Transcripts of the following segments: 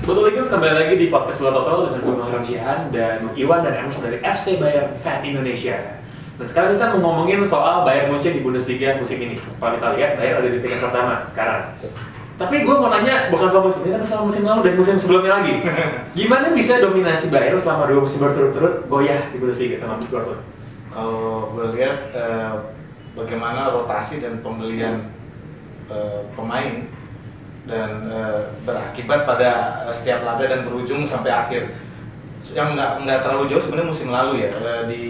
Betul lagi, kembali lagi di podcast Bola Total dengan gue Bang Ramjihan dan Iwan dan Amos dari FC Bayern Fan Indonesia. Dan sekarang kita mau ngomongin soal Bayern Munchen di Bundesliga musim ini. Kalau kita lihat, Bayern ada di tingkat pertama sekarang. Tapi gue mau nanya bukan soal musim ini, tapi soal musim lalu dan musim sebelumnya lagi. Gimana bisa dominasi Bayern selama 2 musim berturut-turut goyah di Bundesliga sama Dortmund? Kalau gue lihat bagaimana rotasi dan pembelian pemain dan berakibat pada setiap laga dan berujung sampai akhir. Yang nggak terlalu jauh sebenarnya musim lalu ya, di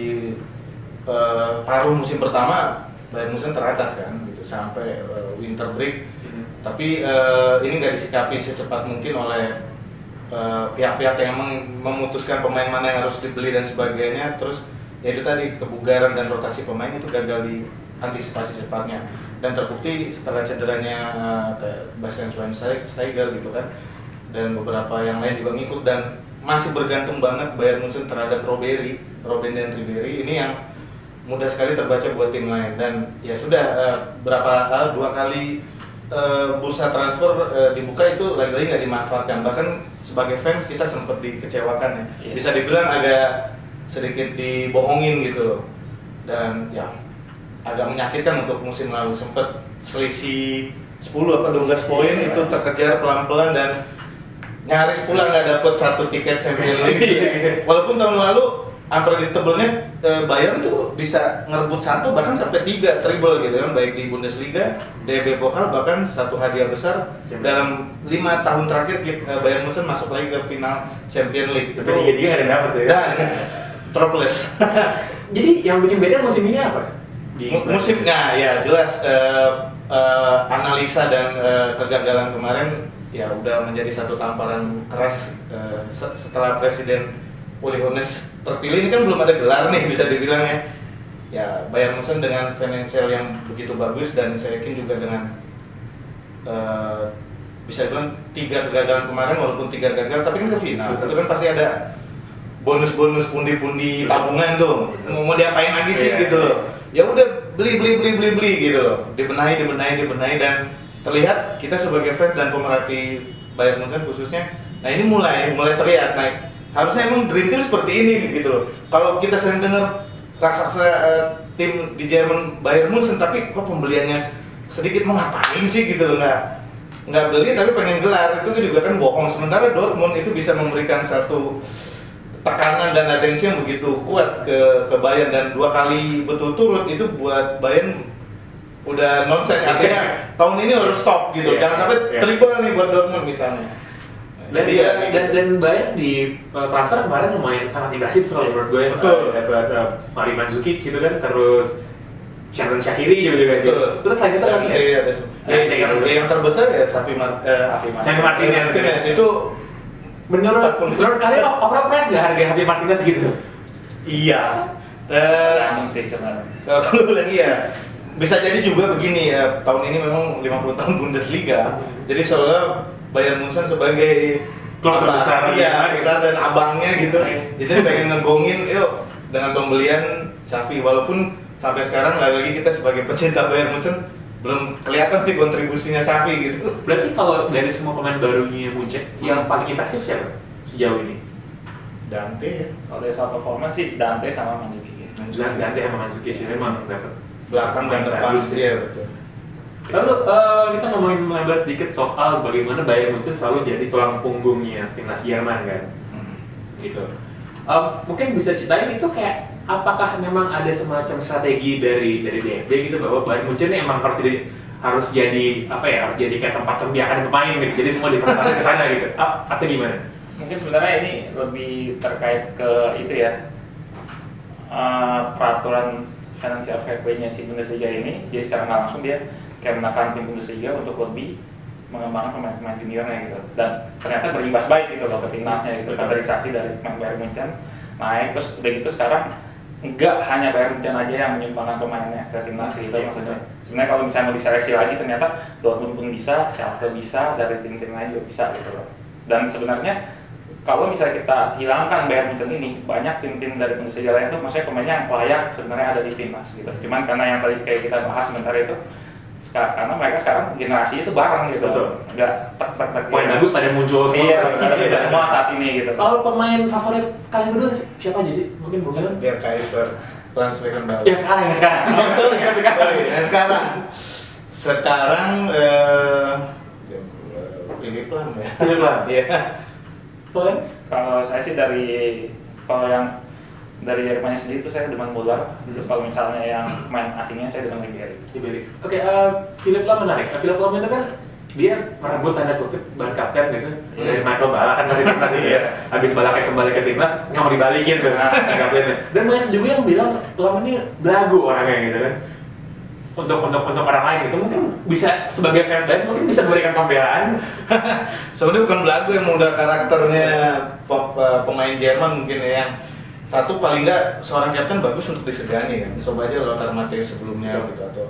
paruh musim pertama Bayern Munchen teratas kan, gitu sampai winter break. Tapi ini nggak disikapi secepat mungkin oleh pihak-pihak yang memutuskan pemain mana yang harus dibeli dan sebagainya. Terus ya itu tadi, kebugaran dan rotasi pemain itu gagal diantisipasi secepatnya. Dan terbukti setelah cederanya Bastian Schweinsteiger gitu kan, dan beberapa yang lain juga ngikut, dan masih bergantung banget Bayern Munchen terhadap Robben dan Ribéry ini yang mudah sekali terbaca buat tim lain. Dan ya sudah, dua kali bursa transfer dibuka itu lagi-lagi nggak dimanfaatkan. Bahkan sebagai fans kita sempat dikecewakan ya, bisa dibilang agak sedikit dibohongin gitu loh. Dan ya agak menyakitkan untuk musim lalu, sempat selisih 10 apa 12 poin itu terkejar pelan-pelan dan nyaris pula nggak dapet satu tiket Champions League. Walaupun tahun lalu unpredictable-nya Bayern tuh bisa ngerebut 1 bahkan sampai 3 treble gitu kan, baik di Bundesliga, DFB Pokal, bahkan satu hadiah besar dalam 5 tahun terakhir Bayern Munchen masuk lagi ke final Champions League. Tapi 3-3 nggak ada dapet sih. Nah, troples. Jadi yang bikin beda musim ini apa? Musimnya ya jelas analisa dan kegagalan kemarin ya udah menjadi satu tamparan keras setelah Presiden Uli Hoeneß terpilih. Ini kan belum ada gelar nih bisa dibilang ya. Ya Bayern Munchen dengan finansial yang begitu bagus, dan saya yakin juga dengan bisa dibilang 3 kegagalan kemarin, walaupun 3 gagal tapi kan ke final. Itu kan pasti ada bonus-bonus pundi-pundi tabungan tuh. Mau diapain lagi sih gitu loh. Ya udah beli gitu loh. Dibenahi dan terlihat kita sebagai fans dan pemerhati Bayern Munchen khususnya. Nah, ini mulai terlihat. Nah, harusnya emang dream team seperti ini gitu loh. Kalau kita sering dengar raksasa tim di Jerman Bayern Munchen, tapi kok pembeliannya sedikit, mau ngapain sih gitu loh, nggak beli tapi pengen gelar, itu juga kan bohong. Sementara Dortmund itu bisa memberikan satu tekanan dan atensi yang begitu kuat ke Bayern, dan 2 kali berturut-turut itu buat Bayern udah nonsen. Artinya tahun ini harus stop gitu, jangan sampai triple nih buat Dortmund misalnya. Dan Bayern di transfer kemarin lumayan sangat impresif kalau menurut gue. Betul. Ada Mari Mandzukic gitu kan, terus Xherdan Shaqiri juga gitu. Terus lagi lagi ya. Yang terbesar ya Xavi Martinez itu. Menurut kalian overpriced nggak harga Javi Martinez gitu? Iya. Tergantung sih sebenarnya. Kalau bilang iya, bisa jadi juga begini ya. Tahun ini memang 50 tahun Bundesliga. Jadi seolah Bayern Munchen sebagai klub terbesar, besar dan abangnya gitu. Jadi pengen ngegongin, yuk dengan pembelian Xavi. Walaupun sampai sekarang lagi kita sebagai pecinta Bayern Munchen belum kelihatan sih kontribusinya Xavi gitu. Berarti kalau dari semua pemain barunya Munchen, yang paling impresif siapa sejauh ini? Dante ya. Kalau dari soal performa sih Dante sama Mandzukic ya. Dante sama Mandzukic ini memang dapat belakang dan depan dia. Betul. Lalu kita ngomongin melebar sedikit soal bagaimana Bayern Munchen selalu jadi tulang punggungnya timnas Jerman kan, gitu. Mungkin bisa ceritain itu kayak apakah memang ada semacam strategi dari DFB gitu bahwa Bayern Munchen ini emang harus jadi kayak tempat terbiakan pemain gitu, jadi semua dipertahankan ke sana gitu, atau gimana? Mungkin sebenarnya ini lebih terkait ke itu ya, peraturan financial fair play-nya si Bundesliga ini. Jadi secara nggak langsung dia kayak menekan tim Bundesliga untuk lebih mengembangkan pemain-pemain juniornya gitu, dan ternyata berimbas baik gitu loh ke timnasnya gitu. Kaderisasi dari Bayern Munchen naik, terus udah gitu sekarang enggak hanya Bayern Munchen aja yang menyumbangkan pemainnya ke timnas gitu maksudnya. Sebenarnya kalau misalnya mau diseleksi lagi ternyata Dortmund pun bisa, Schalke bisa, dari tim-tim lain juga bisa gitu loh. Dan sebenarnya kalau misalnya kita hilangkan Bayern Munchen ini, banyak tim-tim dari Bundesliga lain tuh maksudnya pemainnya yang layak sebenarnya ada di timnas gitu. Cuman karena yang tadi kayak kita bahas sebentar itu karena mereka sekarang generasinya itu bareng gitu. Betul. Nggak tek. Poin bagus pada muncul semua. Iya, ada semua saat ini gitu. Kalau pemain favorit kalian berdua siapa aja sih? Mungkin Bung Ilham? Biar Kaiser, Franz Beckenbauer. Yang sekarang. Yang sekarang Philip Lahm ya. Philip Lahm. Iya. Florence? Kalau saya sih kalau yang dari Jermannya sendiri itu saya demen Muller. Terus kalau misalnya yang main asingnya saya demen Ribéry. Oke, Philip Lahm menarik. Philip Lahm itu kan dia merebut tanda kutip ban kapten gitu dari Michael Ballack kan masih timnas gitu ya. Habis Ballacknya kembali ke timnas nggak mau dibalikin tuh kaptennya. Dan banyak juga yang bilang Lahm ini belagu orangnya gitu kan. Untuk orang lain gitu mungkin bisa sebagai fans lain mungkin bisa memberikan pembelaan. Sebenarnya bukan belagu, yang udah karakternya pemain Jerman mungkin ya, yang satu paling nggak seorang kapten bagus untuk disegani kan. Coba aja Lothar Matthäus sebelumnya gitu, atau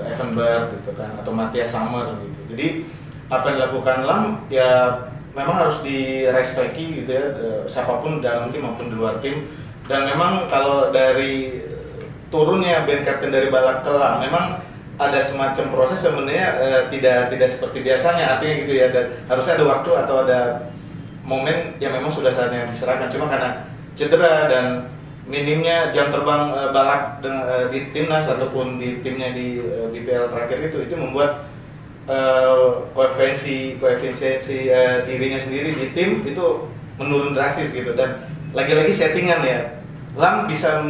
Effenberg gitu kan, atau Matthias Sammer gitu. Jadi apa yang dilakukan Lahm ya memang harus direspeki gitu ya, siapapun dalam tim maupun di luar tim. Dan memang kalau dari turunnya band captain dari Ballack ke Lahm memang ada semacam proses sebenarnya tidak seperti biasanya, artinya gitu ya, dan harusnya ada waktu atau ada momen yang memang sudah saatnya diserahkan. Cuma karena cedera dan minimnya jam terbang Ballack di timnas ataupun di timnya di BPL terakhir itu membuat koefisiensi dirinya sendiri di tim itu menurun drastis gitu. Dan lagi-lagi settingan ya, Lahm bisa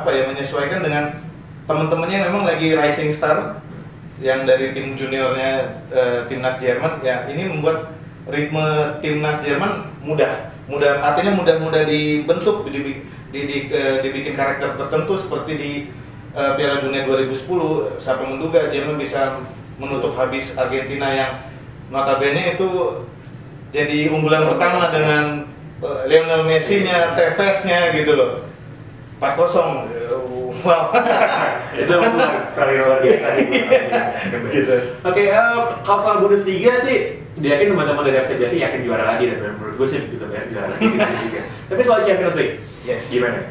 menyesuaikan dengan teman-temannya yang memang lagi rising star yang dari tim juniornya timnas Jerman ya. Ini membuat ritme timnas Jerman artinya mudah dibentuk, dibikin karakter tertentu seperti di Piala Dunia 2010. Siapa menduga Jerman bisa menutup habis Argentina yang notabene itu jadi unggulan pertama dengan Lionel Messi-nya, Tevez-nya gitu loh. 4-0. Wow. Itu luar biasa gitu. Oke, kalau soal Bundesliga sih yakin teman-teman dari FC Berlin yakin juara lagi, dan menurut gue sih gitu ya, juara lagi sih. Tapi soal Champions League, Yes. gimana?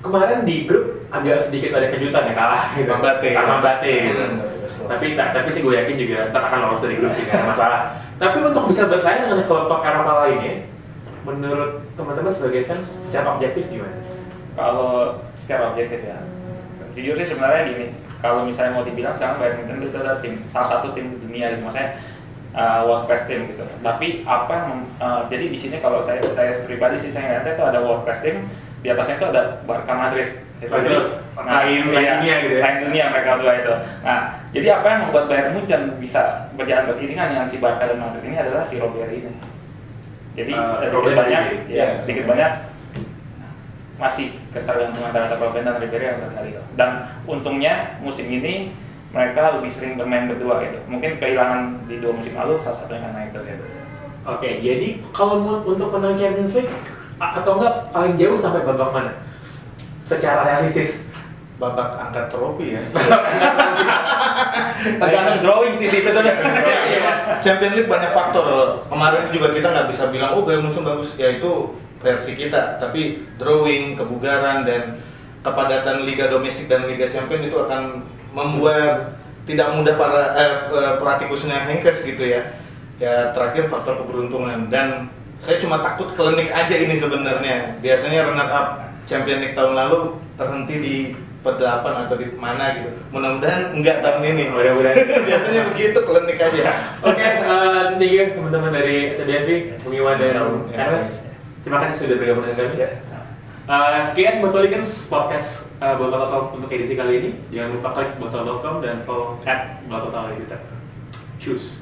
Kemarin di grup agak sedikit ada kejutan ya, kalah gitu. Sama Mbappe gitu. Tapi sih gue yakin juga ntar akan lolos dari grup sih, nggak ada masalah. Tapi untuk bisa bersaing dengan kelompok Eropa lainnya, menurut teman-teman sebagai fans secara objektif gimana? Kalau secara objektif ya, jujur sih sebenarnya gini, kalau misalnya mau dibilang sekarang Bayern Munchen itu adalah salah satu tim dunia gitu, maksudnya world class team gitu. Tapi jadi di sini kalau saya pribadi sih saya ngeliatnya itu ada world class team, di atasnya itu ada Barca Madrid. Lain dunia gitu ya. Lain dunia mereka dua itu. Nah, jadi apa yang membuat Bayern Munchen bisa berjalan beriringan dengan si Barca dan Madrid ini adalah si Ribéry ini. Jadi dikit banyak masih ketergantungan antara Robben dan Ribéry yang terjadi. Dan untungnya musim ini mereka lebih sering bermain berdua gitu. Mungkin kehilangan di 2 musim lalu salah satunya karena itu gitu. Oke, jadi kalau untuk menang Champions League atau enggak paling jauh sampai babak mana? Secara realistis. Babak angkat trofi ya. Tergantung drawing sih itu sebenarnya. Champions League banyak faktor. Kemarin juga kita nggak bisa bilang Bayern Munchen bagus, ya itu versi kita. Tapi drawing, kebugaran, dan kepadatan Liga Domestik dan Liga Champions itu akan membuat tidak mudah para pelatihnya Henkes gitu ya. Ya terakhir faktor keberuntungan, dan saya cuma takut klinik aja ini sebenarnya. Biasanya runner up Champions League tahun lalu terhenti di per-8 atau di mana gitu. Mudah-mudahan enggak tahun ini. Mudah-mudahan. Biasanya begitu, klinik aja. Oke, thank you teman-teman dari SDFI, Bung Iwan dan Ernest. Terima kasih sudah bergabung dengan kami. Sekian Botoligans podcast Botol.com untuk edisi kali ini. Jangan lupa klik botol.com dan follow @botol di Twitter. Choose.